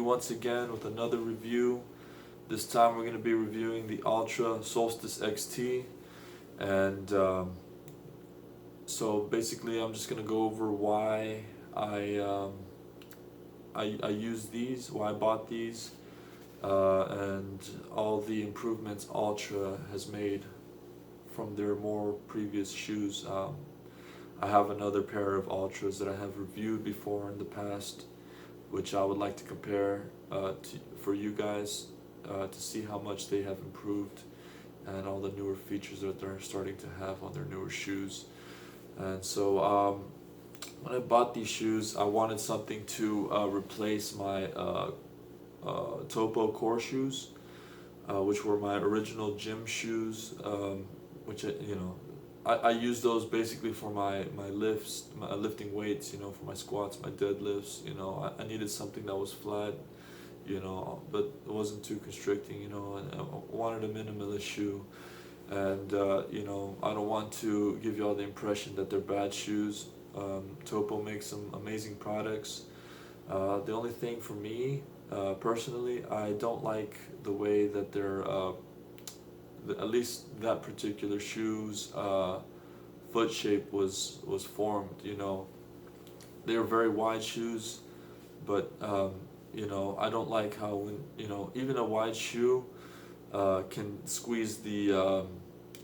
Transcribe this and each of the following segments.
once again with another review. This time we're going to be reviewing the Altra Solstice XT, and so basically I'm just going to go over why I use these, why I bought these, and all the improvements Altra has made from their more previous shoes. I have another pair of Altras that I have reviewed before in the past, which I would like to compare for you guys to see how much they have improved and all the newer features that they're starting to have on their newer shoes. And so when I bought these shoes, I wanted something to replace my Topo Core shoes, which were my original gym shoes, which I use those basically for my lifts, my lifting weights, for my squats, my deadlifts. I needed something that was flat, but it wasn't too constricting, and I wanted a minimalist shoe. And I don't want to give you all the impression that they're bad shoes. Topo makes some amazing products. The only thing for me, personally, I don't like the way that they're at least that particular shoe's foot shape was formed. They were very wide shoes, but I don't like how when even a wide shoe can squeeze the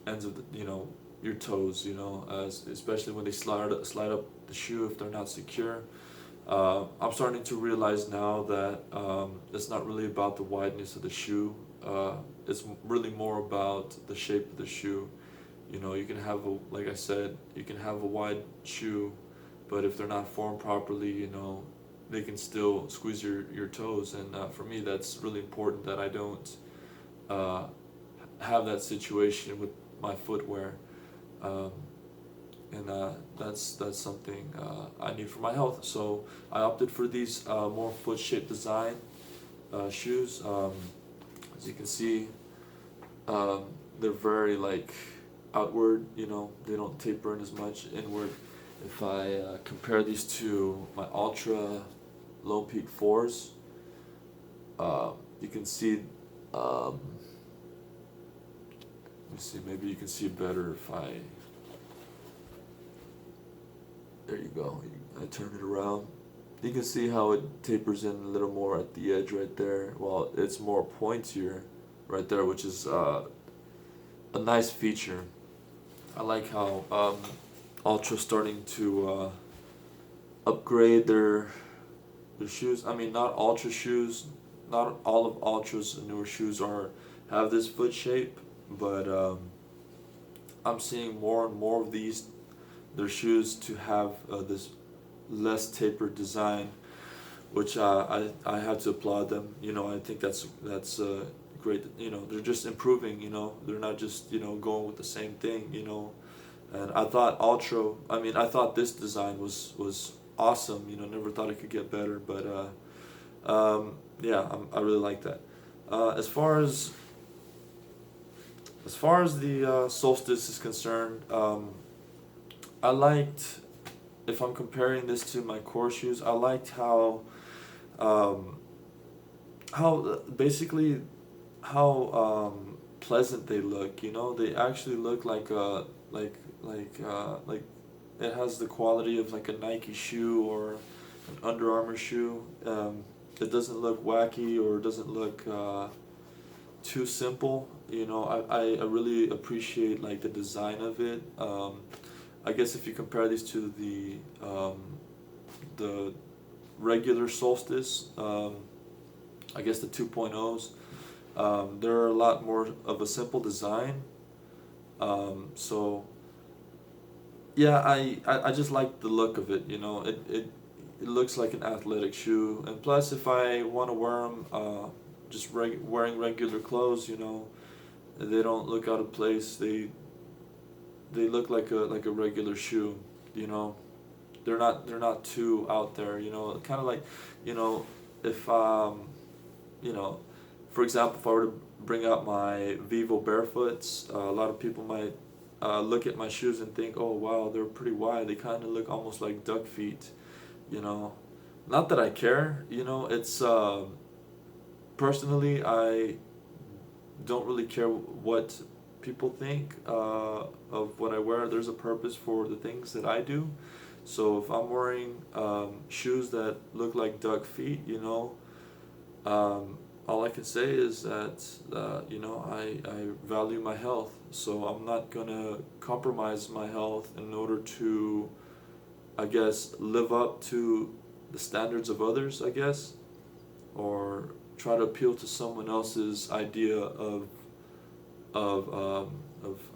ends of your toes. Especially when they slide up the shoe if they're not secure. I'm starting to realize now that it's not really about the wideness of the shoe. It's really more about the shape of the shoe. You can have like I said, you can have a wide shoe, but if they're not formed properly, they can still squeeze your toes. And for me, that's really important that I don't have that situation with my footwear. And that's something I need for my health. So I opted for these more foot shaped design shoes. As you can see, they're very outward. They don't taper in as much inward. If I compare these to my Altra Low Peak 4s, you can see. Let me see. Maybe you can see it better if I. There you go. I turn it around. You can see how it tapers in a little more at the edge right there. Well, it's more pointier right there, which is a nice feature. I like how Ultra's starting to upgrade their shoes. I mean, not Ultra shoes. Not all of Ultra's newer shoes have this foot shape, but I'm seeing more and more of their shoes to have this less tapered design, which I have to applaud them. I think that's great. They're just improving. They're not just going with the same thing. And I thought I thought this design was awesome. Never thought it could get better, but yeah, I really like that. As far as the Solstice is concerned, I liked, if I'm comparing this to my core shoes, I liked how basically how pleasant they look. They actually look like it has the quality of like a Nike shoe or an Under Armour shoe. It doesn't look wacky or doesn't look too simple. I really appreciate the design of it. I guess if you compare these to the regular Solstice, I guess the 2.0s, they're a lot more of a simple design. So yeah, I just like the look of it. It looks like an athletic shoe, and plus if I want to wear them just wearing regular clothes, they don't look out of place. They look like a regular shoe. They're not too out there. Kind of like, if for example, if I were to bring out my Vivo Barefoots, a lot of people might look at my shoes and think, oh wow, they're pretty wide. They kind of look almost like duck feet. Not that I care. It's personally, I don't really care what people think of what I wear. There's a purpose for the things that I do. So if I'm wearing shoes that look like duck feet, all I can say is that I value my health, so I'm not gonna compromise my health in order to, I guess, live up to the standards of others, I guess, or try to appeal to someone else's idea of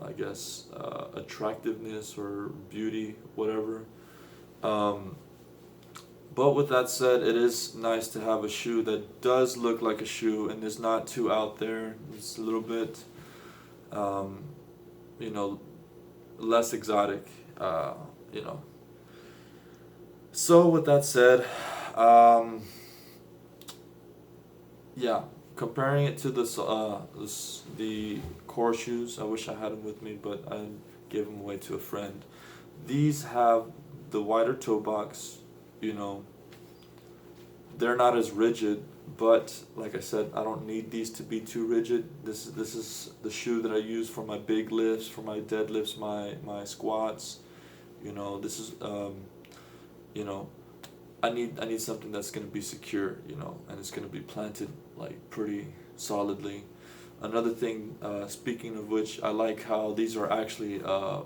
I guess attractiveness or beauty, whatever. Um, but with that said, it is nice to have a shoe that does look like a shoe and is not too out there. It's a little bit, um, you know, less exotic. Uh, you know. So with that said, um, yeah, comparing it to the core shoes, I wish I had them with me, but I gave them away to a friend. These have the wider toe box, you know. They're not as rigid, but like I said, I don't need these to be too rigid. This is the shoe that I use for my big lifts, for my deadlifts, my squats. This is you know, I need something that's gonna be secure, and it's gonna be planted like pretty solidly. Another thing, speaking of which, I like how these are actually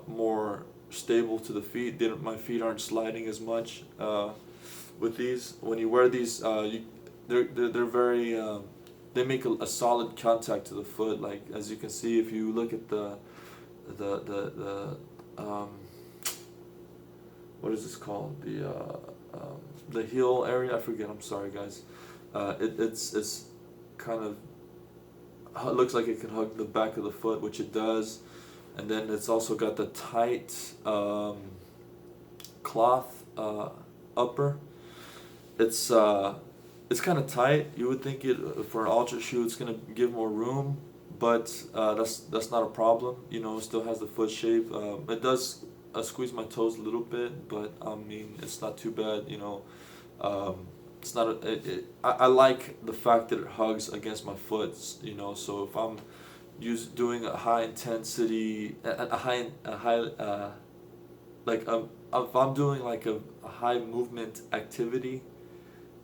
more stable to the feet. My feet aren't sliding as much with these. When you wear these, they're very they make a solid contact to the foot. Like as you can see, if you look at the what is this called, the heel area, I forget, I'm sorry guys. It's kind of looks like it can hug the back of the foot, which it does. And then it's also got the tight cloth upper. It's kind of tight. You would think for an Altra shoe it's gonna give more room, but that's not a problem. It still has the foot shape. It does squeeze my toes a little bit, but I mean it's not too bad. It's not I like the fact that it hugs against my foot. So if I'm doing a high intensity, if I'm doing like a high movement activity,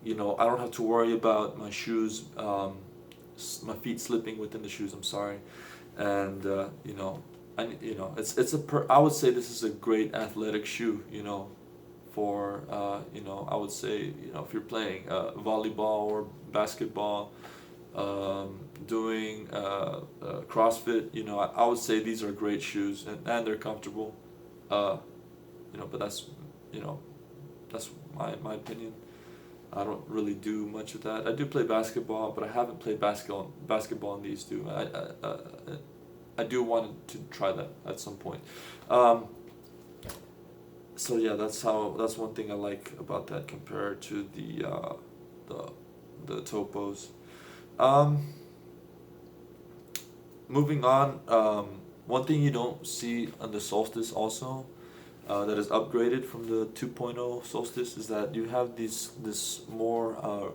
I don't have to worry about my shoes, my feet slipping within the shoes. I'm sorry, and I would say this is a great athletic shoe. For I would say if you're playing volleyball or basketball, doing CrossFit, I would say these are great shoes, and they're comfortable. But that's my opinion. I don't really do much of that. I do play basketball, but I haven't played basketball in these two. I do want to try that at some point. So yeah, that's one thing I like about that compared to the Topos. Moving on, one thing you don't see on the Solstice also, that is upgraded from the 2.0 Solstice, is that you have this more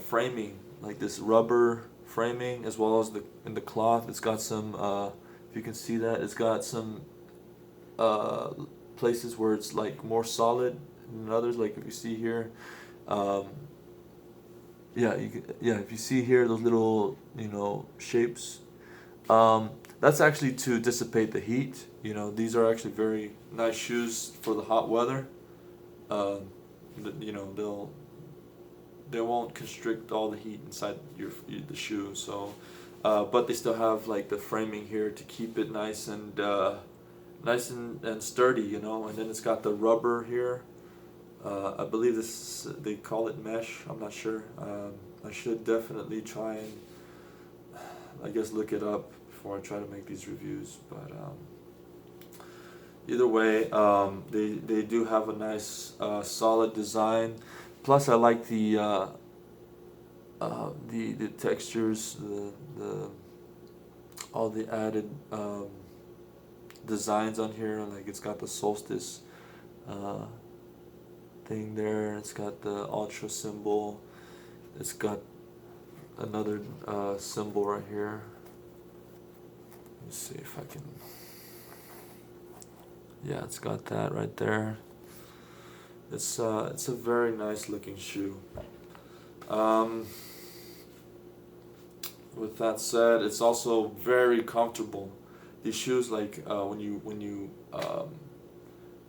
framing, like this rubber framing, as well as in the cloth. It's got some, if you can see that, it's got some places where it's like more solid than others. Like if you see here, if you see here those little shapes, that's actually to dissipate the heat. These are actually very nice shoes for the hot weather. They won't constrict all the heat inside the shoe. So, but they still have like the framing here to keep it nice and sturdy. And then it's got the rubber here. I believe they call it mesh. I'm not sure. I should definitely try and I guess look it up before I try to make these reviews. But either way, they do have a nice solid design. Plus, I like the textures, the all the added designs on here. Like it's got the Solstice thing there. It's got the Ultra symbol. It's got another symbol right here. Let's see if I can. Yeah, it's got that right there. It's a very nice looking shoe. With that said, it's also very comfortable. These shoes, like when you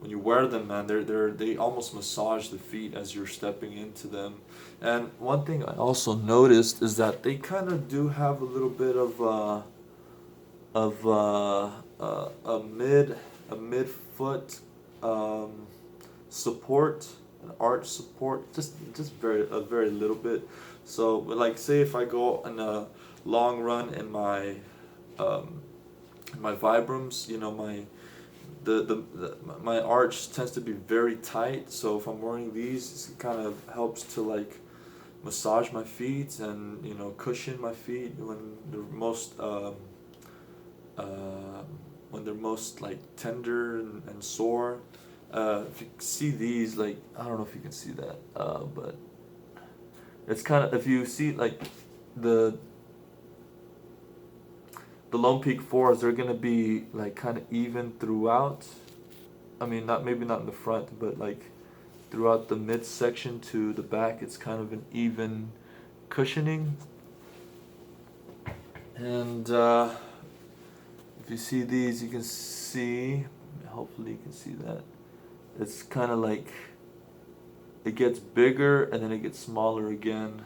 wear them, man, they almost massage the feet as you're stepping into them. And one thing I also noticed is that they kind of do have a little bit of a mid foot support, an arch support, just a very little bit. So, like, say if I go on a long run in my Vibrams, you know, my arch tends to be very tight. So if I'm wearing these, it kind of helps to like massage my feet and, you know, cushion my feet when they're most like tender and sore. If you see these, like, I don't know if you can see that, but it's kind of, if you see like the Lone Peak 4s, they're gonna be like kind of even throughout. I mean, maybe not in the front, but like throughout the midsection to the back, it's kind of an even cushioning. And if you see these, you can see, hopefully you can see that, it's kind of like it gets bigger and then it gets smaller again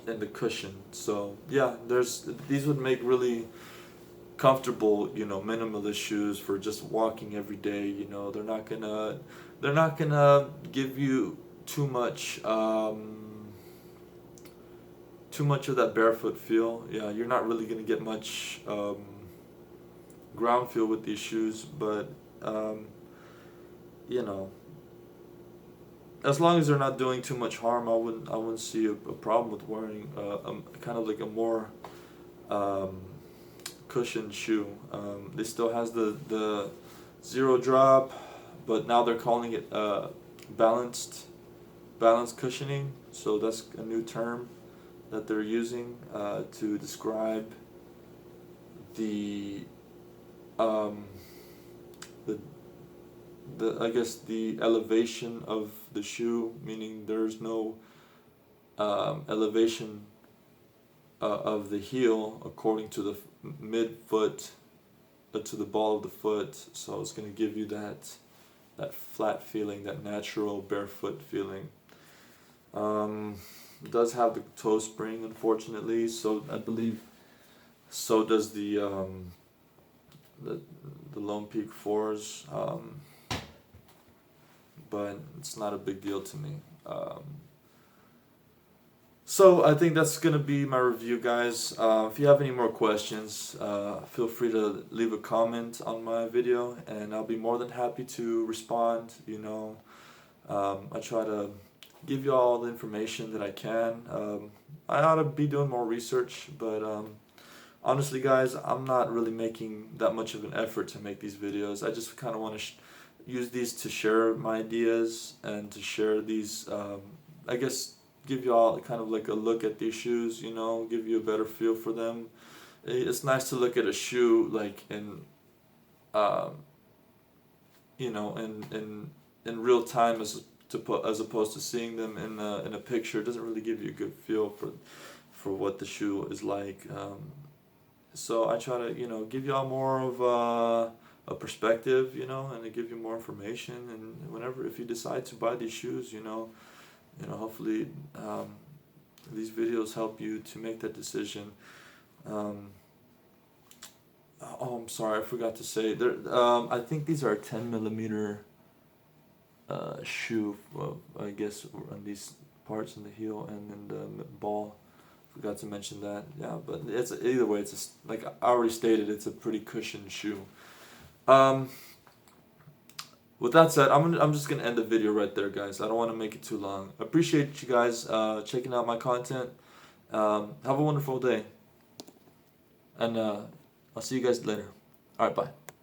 in the cushion. So yeah, these would make really comfortable, you know, minimalist shoes for just walking every day. You know, they're not gonna give you too much of that barefoot feel. Yeah, you're not really gonna get much ground feel with these shoes, but you know, as long as they're not doing too much harm, I wouldn't see a problem with wearing kind of like a more cushioned shoe. They still has the zero drop, but now they're calling it balanced cushioning. So that's a new term that they're using to describe the I guess the elevation of the shoe, meaning there's no elevation of the heel according to the midfoot to the ball of the foot. So it's going to give you that flat feeling, that natural barefoot feeling. It does have the toe spring, unfortunately, so I believe so does the Lone Peak 4s, but it's not a big deal to me. So I think that's gonna be my review, guys. If you have any more questions, feel free to leave a comment on my video, and I'll be more than happy to respond. You know, I try to give you all the information that I can. I ought to be doing more research, but honestly, guys, I'm not really making that much of an effort to make these videos. I just kind of want to use these to share my ideas and to share these, I guess, give you all kind of like a look at these shoes, you know, give you a better feel for them. It's nice to look at a shoe like in, you know, in real time as opposed to seeing them in a picture. It doesn't really give you a good feel for what the shoe is like. So I try to, you know, give you all more of a perspective, you know, and to give you more information. And whenever, if you decide to buy these shoes, you know, hopefully these videos help you to make that decision. Oh, I'm sorry, I forgot to say. I think these are a 10 millimeter shoe. Well, I guess on these parts in the heel and in the ball. Forgot to mention that. Yeah, but it's either way. It's like I already stated, it's a pretty cushioned shoe. With that said, I'm just gonna end the video right there, guys. I don't want to make it too long. I appreciate you guys checking out my content. Have a wonderful day, and I'll see you guys later. All right, bye.